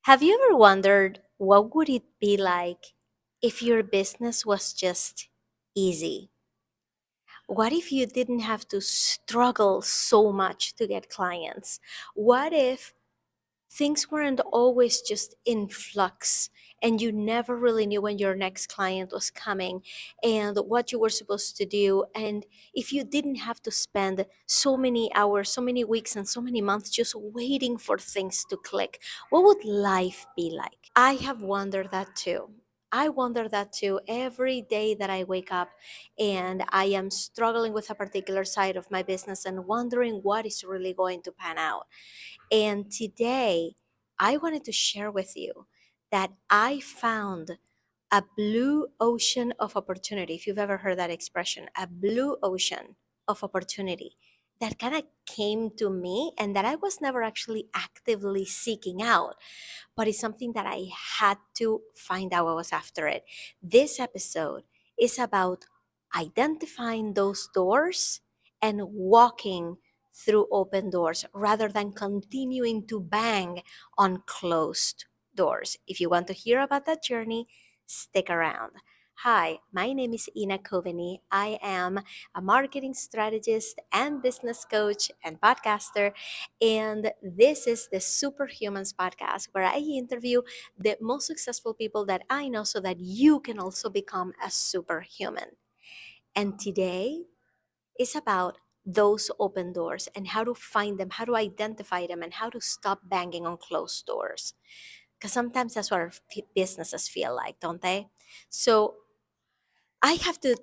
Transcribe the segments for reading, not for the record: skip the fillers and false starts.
Have you ever wondered what would it be like if your business was just easy? What if you didn't have to struggle so much to get clients? What if things weren't always just in flux and you never really knew when your next client was coming and what you were supposed to do? And if you didn't have to spend so many hours, so many weeks, and so many months just waiting for things to click, what would life be like? I have wondered that too. I wonder that too every day that I wake up and I am struggling with a particular side of my business and wondering what is really going to pan out. And today, I wanted to share with you that I found a blue ocean of opportunity. If you've ever heard that expression, a blue ocean of opportunity that kind of came to me and that I was never actually actively seeking out, but it's something that I had to find out what was after it. This episode is about identifying those doors and walking through open doors rather than continuing to bang on closed doors. If you want to hear about that journey, stick around. Hi, my name is Ina Coveney. I am a marketing strategist and business coach and podcaster, and this is the Superhumans podcast, where I interview the most successful people that I know so that you can also become a superhuman. And today is about those open doors and how to find them, how to identify them, and how to stop banging on closed doors. Because sometimes that's what our businesses feel like, don't they? So I have to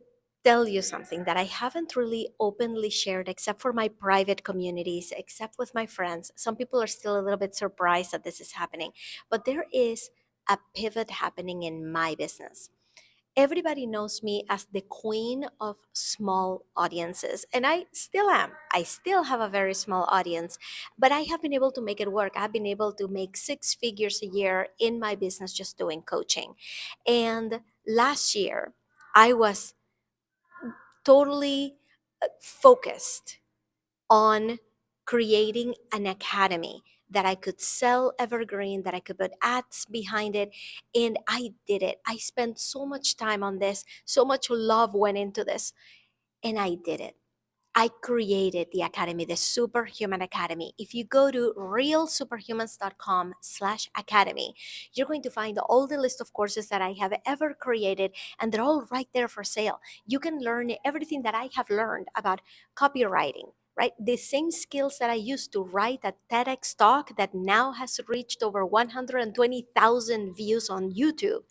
tell you something that I haven't really openly shared except for my private communities, except with my friends. Some people are still a little bit surprised that this is happening, but there is a pivot happening in my business. Everybody knows me as the queen of small audiences, and I still am. I still have a very small audience, but I have been able to make it work. I've been able to make six figures a year in my business just doing coaching. And last year, I was totally focused on creating an academy that I could sell evergreen, that I could put ads behind it. And I did it. I spent so much time on this, so much love went into this, and I did it. I created the academy, the Superhuman Academy. If you go to realsuperhumans.com/academy, you're going to find all the list of courses that I have ever created, and they're all right there for sale. You can learn everything that I have learned about copywriting, right? The same skills that I used to write a TEDx talk that now has reached over 120,000 views on YouTube,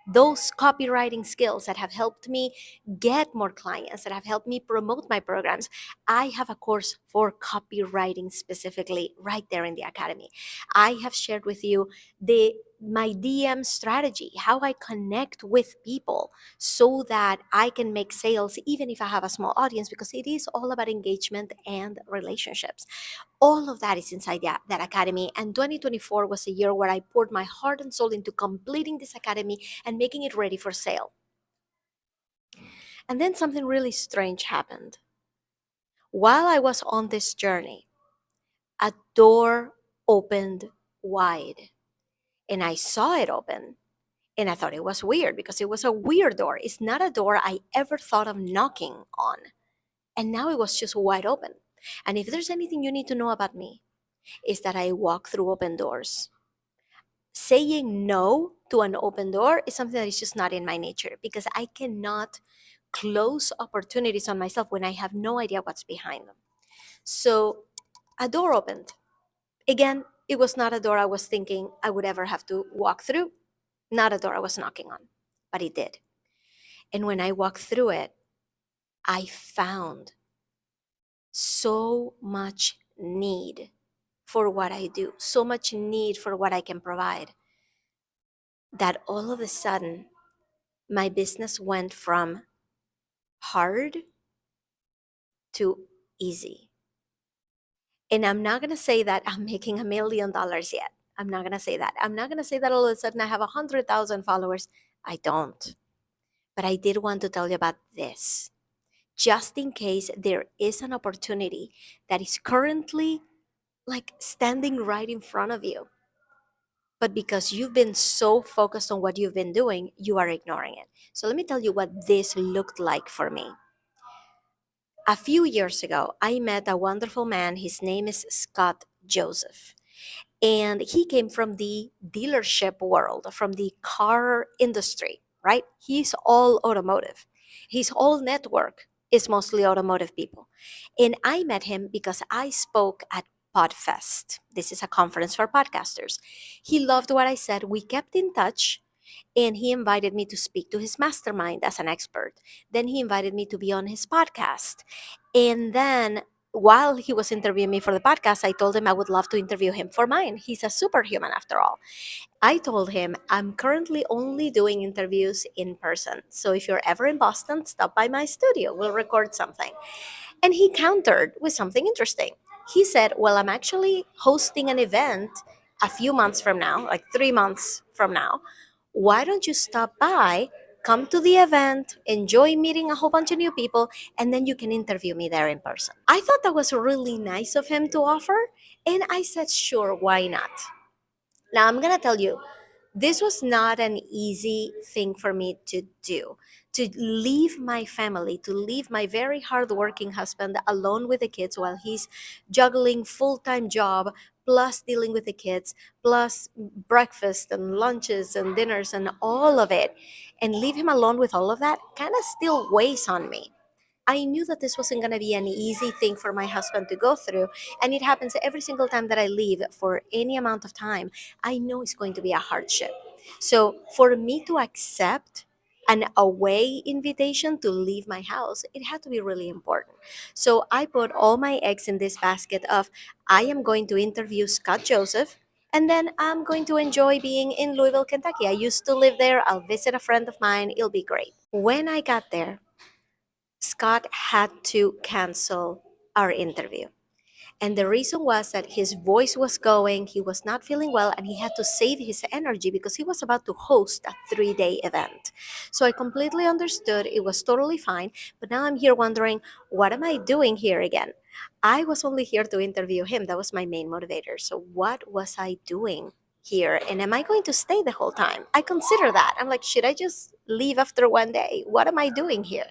those copywriting skills that have helped me get more clients, that have helped me promote my programs. I have a course for copywriting specifically right there in the academy. I have shared with you the my DM strategy, how I connect with people so that I can make sales even if I have a small audience, because it is all about engagement and relationships. All of that is inside that academy. And 2024 was a year where I poured my heart and soul into completing this academy and making it ready for sale. And then something really strange happened. While I was on this journey, a door opened wide, and I saw it open. And I thought it was weird because it was a weird door. It's not a door I ever thought of knocking on. And now it was just wide open. And if there's anything you need to know about me, is that I walk through open doors. Saying no to an open door is something that is just not in my nature, because I cannot close opportunities on myself when I have no idea what's behind them. So a door opened. Again, it was not a door I was thinking I would ever have to walk through, not a door I was knocking on, but it did. And when I walked through it, I found so much need for what I do, so much need for what I can provide, that all of a sudden my business went from hard to easy. And I'm not going to say that I'm making $1 million yet. I'm not going to say that. I'm not going to say that all of a sudden I have 100,000 followers. I don't. But I did want to tell you about this, just in case there is an opportunity that is currently like standing right in front of you. But because you've been so focused on what you've been doing, you are ignoring it. So let me tell you what this looked like for me. A few years ago, I met a wonderful man. His name is Scott Joseph. And he came from the dealership world, from the car industry, right? He's all automotive. His whole network is mostly automotive people. And I met him because I spoke at Podfest. This is a conference for podcasters. He loved what I said. We kept in touch, and he invited me to speak to his mastermind as an expert. Then he invited me to be on his podcast. And then while he was interviewing me for the podcast, I told him I would love to interview him for mine. He's a superhuman after all. I told him I'm currently only doing interviews in person. So if you're ever in Boston, stop by my studio. We'll record something. And he countered with something interesting. He said, well, I'm actually hosting an event a few months from now, like 3 months from now. Why don't you stop by, come to the event, enjoy meeting a whole bunch of new people, and then you can interview me there in person? I thought that was really nice of him to offer. And I said, sure, why not? Now, I'm going to tell you, this was not an easy thing for me to do. To leave my family, to leave my very hardworking husband alone with the kids while he's juggling full-time job, plus dealing with the kids, plus breakfast and lunches and dinners and all of it, and leave him alone with all of that kind of still weighs on me. I knew that this wasn't going to be an easy thing for my husband to go through. And it happens every single time that I leave for any amount of time. I know it's going to be a hardship. So for me to accept an away invitation to leave my house, it had to be really important. So I put all my eggs in this basket of I am going to interview Scott Joseph. And then I'm going to enjoy being in Louisville, Kentucky. I used to live there. I'll visit a friend of mine. It'll be great. When I got there, Scott had to cancel our interview. And the reason was that his voice was going, he was not feeling well, and he had to save his energy because he was about to host a 3 day event. So I completely understood. It was totally fine. But now I'm here wondering, what am I doing here again? I was only here to interview him. That was my main motivator. So what was I doing here? And am I going to stay the whole time? I consider that. I'm like, should I just leave after 1 day? What am I doing here?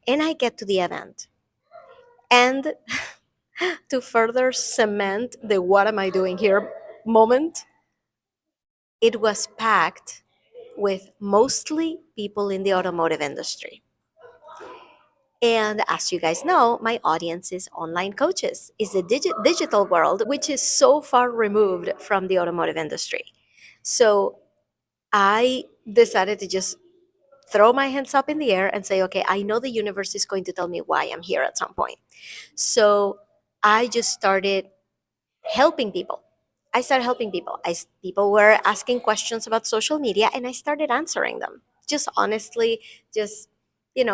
And I get to the event. And to further cement the what am I doing here moment, it was packed with mostly people in the automotive industry. And as you guys know, my audience is online coaches, is the digital world, which is so far removed from the automotive industry. So I decided to just throw my hands up in the air and say, okay, I know the universe is going to tell me why I'm here at some point. So I just started helping people. I started helping people. People were asking questions about social media, and I started answering them. Just honestly, just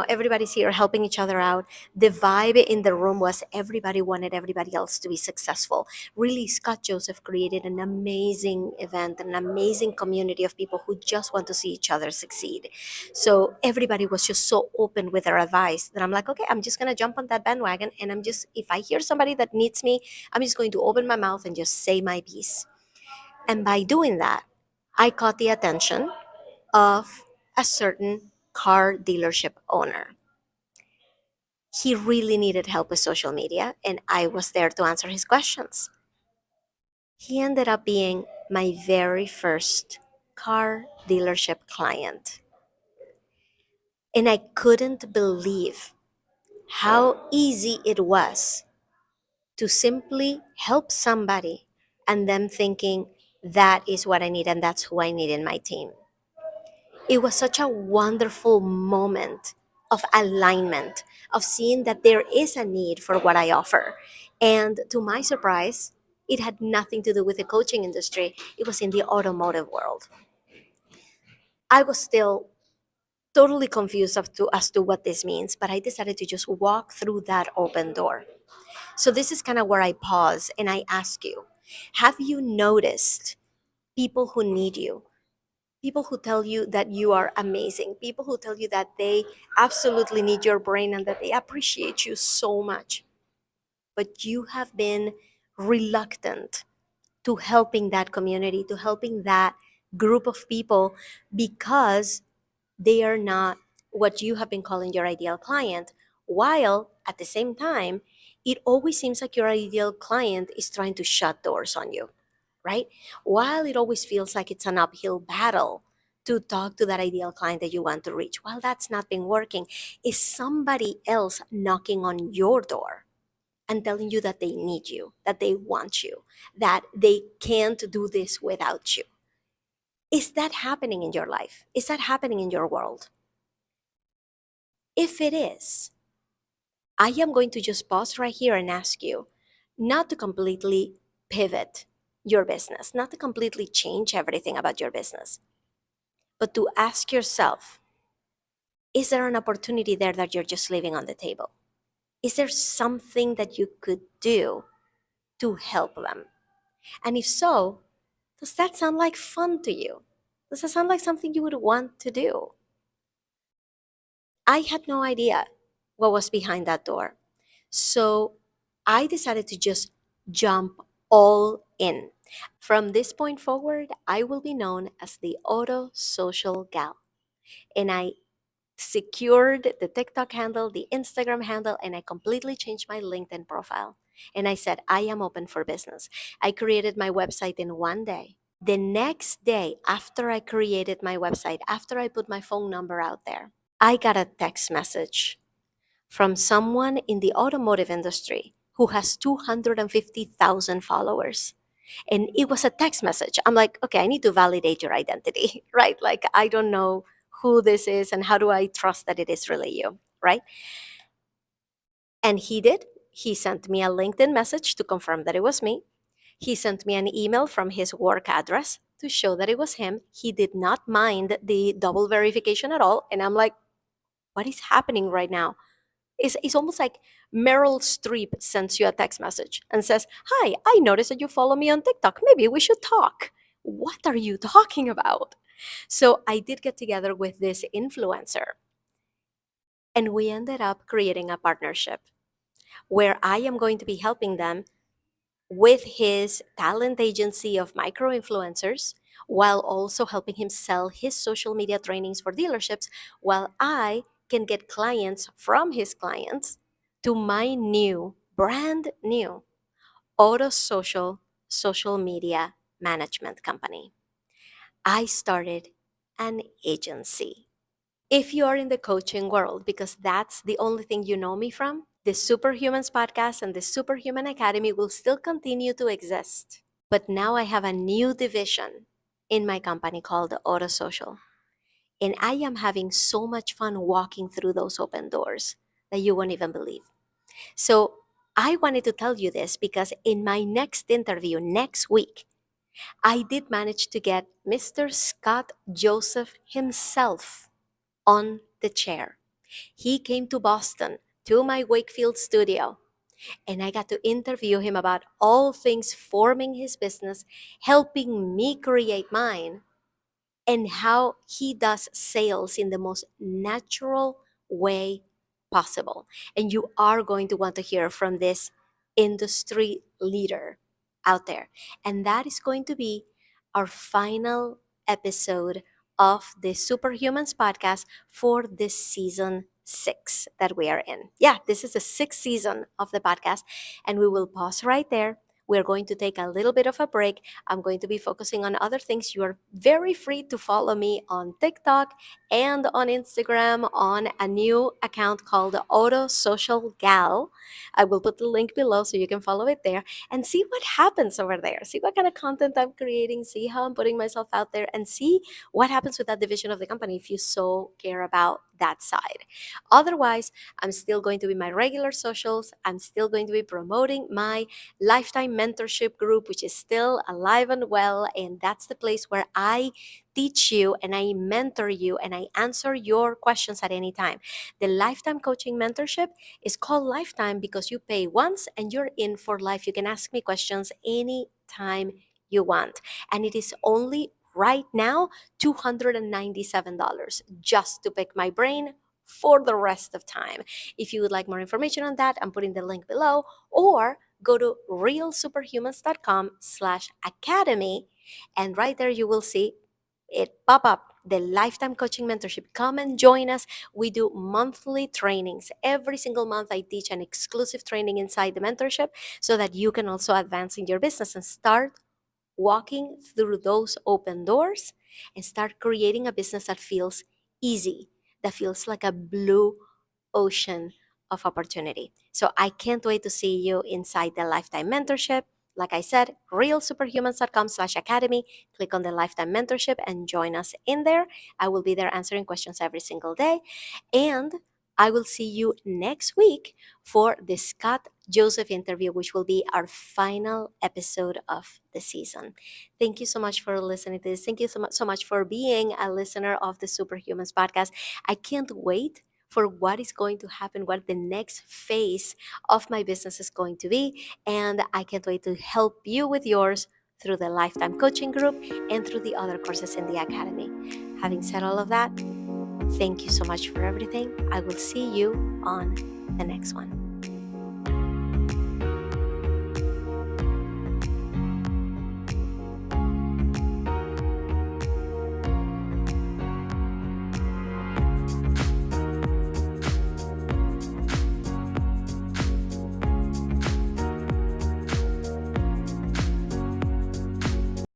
everybody's here helping each other out. The vibe in the room was everybody wanted everybody else to be successful. Really, Scott Joseph created an amazing event, an amazing community of people who just want to see each other succeed. So everybody was just so open with their advice that I'm like, okay, I'm just gonna jump on that bandwagon, and if I hear somebody that needs me, I'm just going to open my mouth and just say my piece. And by doing that, I caught the attention of a certain car dealership owner. He really needed help with social media, and I was there to answer his questions. He ended up being my very first car dealership client. And I couldn't believe how easy it was to simply help somebody and them thinking that is what I need and that's who I need in my team. It was such a wonderful moment of alignment, of seeing that there is a need for what I offer. And to my surprise, it had nothing to do with the coaching industry, it was in the automotive world. I was still totally confused as to what this means, but I decided to just walk through that open door. So this is kind of where I pause and I ask you, have you noticed people who need you? People who tell you that you are amazing, people who tell you that they absolutely need your brain and that they appreciate you so much, but you have been reluctant to helping that community, to helping that group of people, because they are not what you have been calling your ideal client, while at the same time, it always seems like your ideal client is trying to shut doors on you, right? While it always feels like it's an uphill battle to talk to that ideal client that you want to reach, while that's not been working, is somebody else knocking on your door and telling you that they need you, that they want you, that they can't do this without you. Is that happening in your life? Is that happening in your world? If it is, I am going to just pause right here and ask you not to completely pivot your business, not to completely change everything about your business, but to ask yourself, is there an opportunity there that you're just leaving on the table? Is there something that you could do to help them? And if so, does that sound like fun to you? Does that sound like something you would want to do? I had no idea what was behind that door. So I decided to just jump all in. From this point forward, I will be known as the Auto Social Gal. And I secured the TikTok handle, the Instagram handle, and I completely changed my LinkedIn profile. And I said, I am open for business. I created my website in one day. The next day, after I created my website, after I put my phone number out there, I got a text message from someone in the automotive industry who has 250,000 followers. And it was a text message. I'm like, okay, I need to validate your identity, right? Like, I don't know who this is and how do I trust that it is really you, right? And he did. He sent me a LinkedIn message to confirm that it was me. He sent me an email from his work address to show that it was him. He did not mind the double verification at all. And I'm like, what is happening right now? It's almost like Meryl Streep sends you a text message and says, hi, I noticed that you follow me on TikTok. Maybe we should talk. What are you talking about? So I did get together with this influencer and we ended up creating a partnership where I am going to be helping them with his talent agency of micro influencers while also helping him sell his social media trainings for dealerships, while I can get clients from his clients to my new, brand new auto social media management company. I started an agency. If you are in the coaching world, because that's the only thing you know me from, the Superhumans podcast and the Superhuman Academy will still continue to exist. But now I have a new division in my company called Auto Social. And I am having so much fun walking through those open doors that you won't even believe. So I wanted to tell you this because in my next interview next week, I did manage to get Mr. Scott Joseph himself on the chair. He came to Boston to my Wakefield studio and I got to interview him about all things forming his business, helping me create mine, and how he does sales in the most natural way possible. And you are going to want to hear from this industry leader out there. And that is going to be our final episode of the Superhumans podcast for this season 6 that we are in. Yeah, this is the 6th season of the podcast, and we will pause right there. We're going to take a little bit of a break. I'm going to be focusing on other things. You are very free to follow me on TikTok and on Instagram on a new account called Auto Social Gal. I will put the link below so you can follow it there and see what happens over there. See what kind of content I'm creating, see how I'm putting myself out there, and see what happens with that division of the company if you so care about that side. Otherwise, I'm still going to be my regular socials. I'm still going to be promoting my lifetime mentorship group, which is still alive and well. And that's the place where I teach you and I mentor you and I answer your questions at any time. The lifetime coaching mentorship is called lifetime because you pay once and you're in for life. You can ask me questions anytime you want. And it is only right now $297 just to pick my brain for the rest of time. If you would like more information on that, I'm putting the link below, or go to realsuperhumans.com/academy, and right there you will see it pop up, the lifetime coaching mentorship. Come and join us. We do monthly trainings. Every single month I teach an exclusive training inside the mentorship so that you can also advance in your business and start walking through those open doors and start creating a business that feels easy, that feels like a blue ocean of opportunity. So I can't wait to see you inside the Lifetime Mentorship. Like I said, realsuperhumans.com/academy. Click on the Lifetime Mentorship and join us in there. I will be there answering questions every single day. And I will see you next week for the Scott Joseph interview, which will be our final episode of the season. Thank you so much for listening to this. Thank you so much for being a listener of the Superhumans podcast. I can't wait for what is going to happen, what the next phase of my business is going to be. And I can't wait to help you with yours through the Lifetime Coaching Group and through the other courses in the Academy. Having said all of that, thank you so much for everything. I will see you on the next one.